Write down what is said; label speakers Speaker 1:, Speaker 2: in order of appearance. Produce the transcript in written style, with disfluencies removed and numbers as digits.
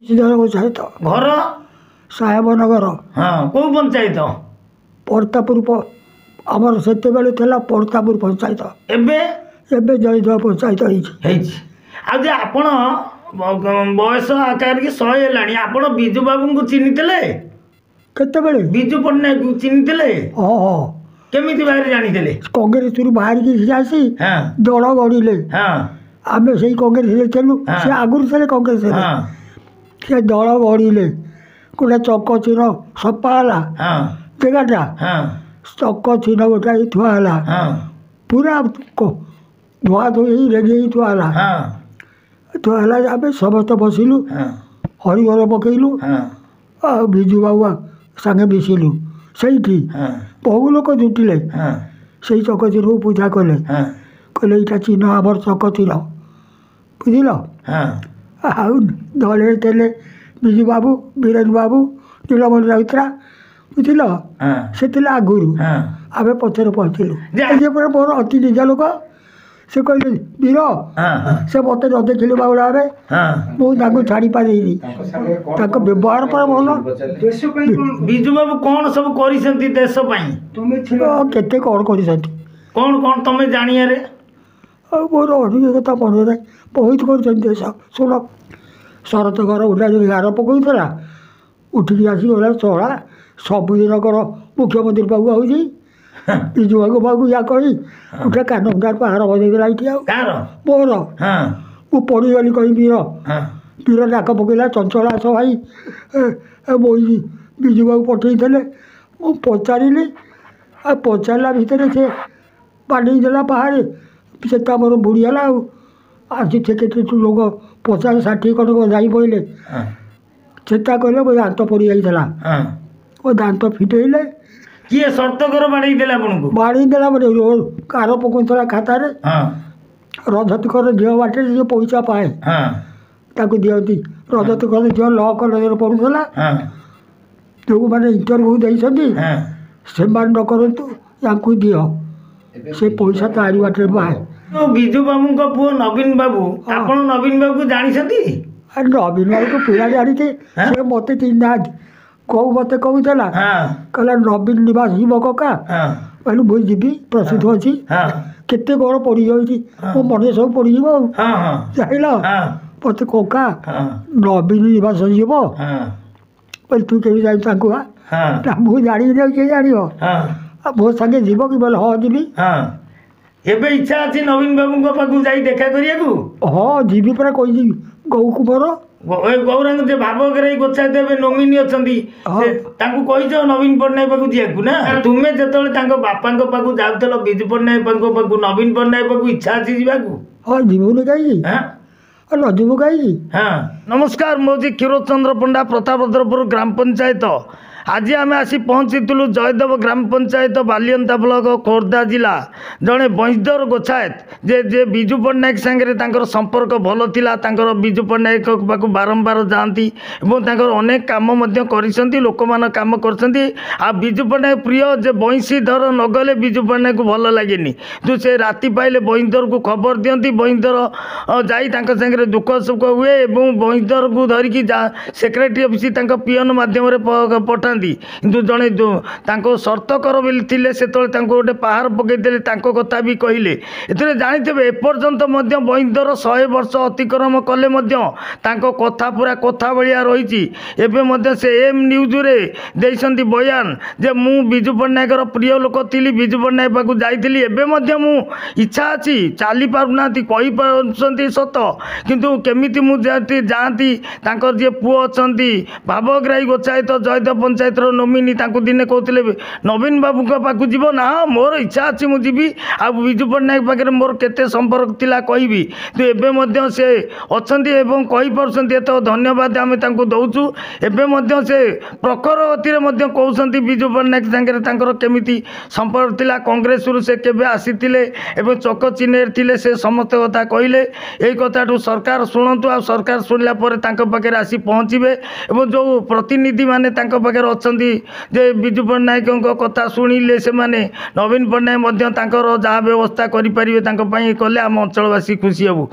Speaker 1: पंचायत
Speaker 2: घर
Speaker 1: साहेबनगर
Speaker 2: हाँ कौ पंचायत
Speaker 1: परतापुर आमर से परतापुर पंचायत
Speaker 2: एबे
Speaker 1: एबे जयदेव पंचायत
Speaker 2: आज आपण बयस आकार की 100 हेलानी आपण बिजू बाबू को चिन्हितले
Speaker 1: केतेबेले
Speaker 2: बिजू पट्टनायक को चिन्हितले
Speaker 1: हाँ हाँ
Speaker 2: केमिति बाहर जानितले
Speaker 1: कांग्रेस बाहर की आसी
Speaker 2: हाँ
Speaker 1: दल गढ़िले
Speaker 2: हाँ
Speaker 1: आम से कांग्रेस चलू से आगुरी थे कांग्रेस से दल गढ़िले गोटे चक चिन्ह सफाला जगटा चक चिन्ह गोटाए थुआला पूरा धुआ धोई रेडी थुआला थुआला आम समस्त बसिलु हरिघर पकईलु विजु बाबू सांगे मिसिलु से बहु लोक जुटिले से चक चिन्ह पूजा कले कहले यहाँ चिन्ह आमर चक चिन्ह बुझल दल थे विजु बाबू वीरेन्द्र बाबू नीलमणि राउतरा बुझल से आगुरी आम पचर पहुँचलु मोर अति निज लोक से कहले वीर से मत न देखिले बाबुड़ा मुझे छाड़ी पारेनी व्यवहार पर भल
Speaker 2: बिजू बाबू कौन सब कर देश
Speaker 1: केते कौन कर
Speaker 2: कौन कौन तुम जानिए
Speaker 1: मोर अधिक कथा मन ना बहुत कर देश शुण शरत घर उठा गार पकड़ा उठिक आसगला चला सबुदिन कर मुख्यमंत्री पाक आऊँगी विजु बाबू पाक या कही गोटे कानदार पहाड़ बजेला ये मोर मु पड़गली कही वीर वीर डाक पकड़ा चंचल आस भाई बोई विजु बाबू पठे मु पचारि पचारा भितर से बाड़ेदेला पहाड़ से मोर बुड़ीगला आसी केते लोक 50-60 खंड जाई पड़े चेता कहले मो दात पड़ जाइला मो दात फिटेले
Speaker 2: किए शर्त कर
Speaker 1: बाड़ेदेला कार पकड़ा खातार रजत कर झील बाटे जो पैसा पाए ताकू दिखती रजत कर झील ल कलेज पढ़ुला जो मैंने इंटरव्यू देती से न करूँ या से पैसा तारी बाटे पाए
Speaker 2: तो बिजू बाबू का पुओ नवीन बाबू आपण नवीन बाबू को जानी
Speaker 1: नवीन बाबू को पिला जानी से मत चिन्ह कौ मत कहला कहला नवीन निवास जीव कका कहलु मुझे जीवी प्रसिद्ध अच्छी केते कौन पड़ जाऊँगी मो मन सब पड़ जाइल मत कका नवीन निवास जीव बोले तू के जान मुझे जानी किए जान मो सागे जीव कि बोले हाँ जीवी
Speaker 2: एबे इच्छा अच्छी नवीन बाबू पाक जाई देखा करिया
Speaker 1: हाँ जीवी पूरा कही गौ कुमार
Speaker 2: गौरांग जे भावग्राही गोचायत नोमिनी अच्छा कहीच नवीन पट्टनायक पाक जाकू ना तुम्हें जो बापा पाक जाऊल विजु पट्टनायक पाक नवीन पट्टनायक पाक इच्छा अच्छी जावाकू
Speaker 1: हाँ जीवन कहीं न जीव कहीं
Speaker 2: हाँ नमस्कार मोजी क्षीरचंद्र पंडा प्रतापद्रपुर ग्राम पंचायत आज आम आसी पहुँचीलु जयदेव ग्राम पंचायत बालियंता ब्लॉक खोर्धा जिला जड़े बंशीधर गोचायत जे विजु पट्टनायक सांगे संपर्क भल था विजु पट्टनायक पाक बारंबार जाती अनेक कम लोक मान कम कर विजु पट्टनायक प्रिय जे बंशीधर नगले विजु पट्टनायक को भल लगे जो से राति पाइले बंशीधर को खबर दियंती बंशीधर जाई दुख सुख हुए बंशीधर को धरिकी सेक्रेटरी ऑफिस पीएन माध्यम पठा किंतु जड़े शर्तकर बोली से गोटे पहाड़ पकईदे कथा भी कहले ए जानी एपर्यंत बंशीधर 100 वर्ष अतिक्रम कले कथा पूरा कथा भाया रही एवं से एम न्यूज रे देती बयान जे मु विजु पट्टनायक प्रिय लोक थी विजु पट्टनायक पाक जाइली मु इच्छा अच्छी चली पारना कही पार सत किंतु केमिति मु जाती जी पुओ अच्छा भावग्राही गोचायत जयदेव पंचायत नोमिनी दिने कहते नवीन बाबू पाक जीव ना मोर इच्छा अच्छी मुझे आ विजु पट्टनायक पाखे मोर केते संपर्क थिला कहबी तो एवं से अच्छा कहीपे एत धन्यवाद आम दौचु एवं से प्रखर गति में कहते विजु पट्टनायक सांगे केमिति संपर्क थिला कांग्रेस से केबे आसीथिले एवं चक चिन्ह थिले से समस्त कथा कहले यही कथाटू सरकार शुणु आ सरकार शुणला पाखे आसी पहुँचे और जो प्रतिनिधि माने पाखे अच्छा जे विजु पट्टनायक कथा शुणिले से नवीन पट्टनायक जहाँ व्यवस्था करें कले आम अंचलवासी खुशी हबू।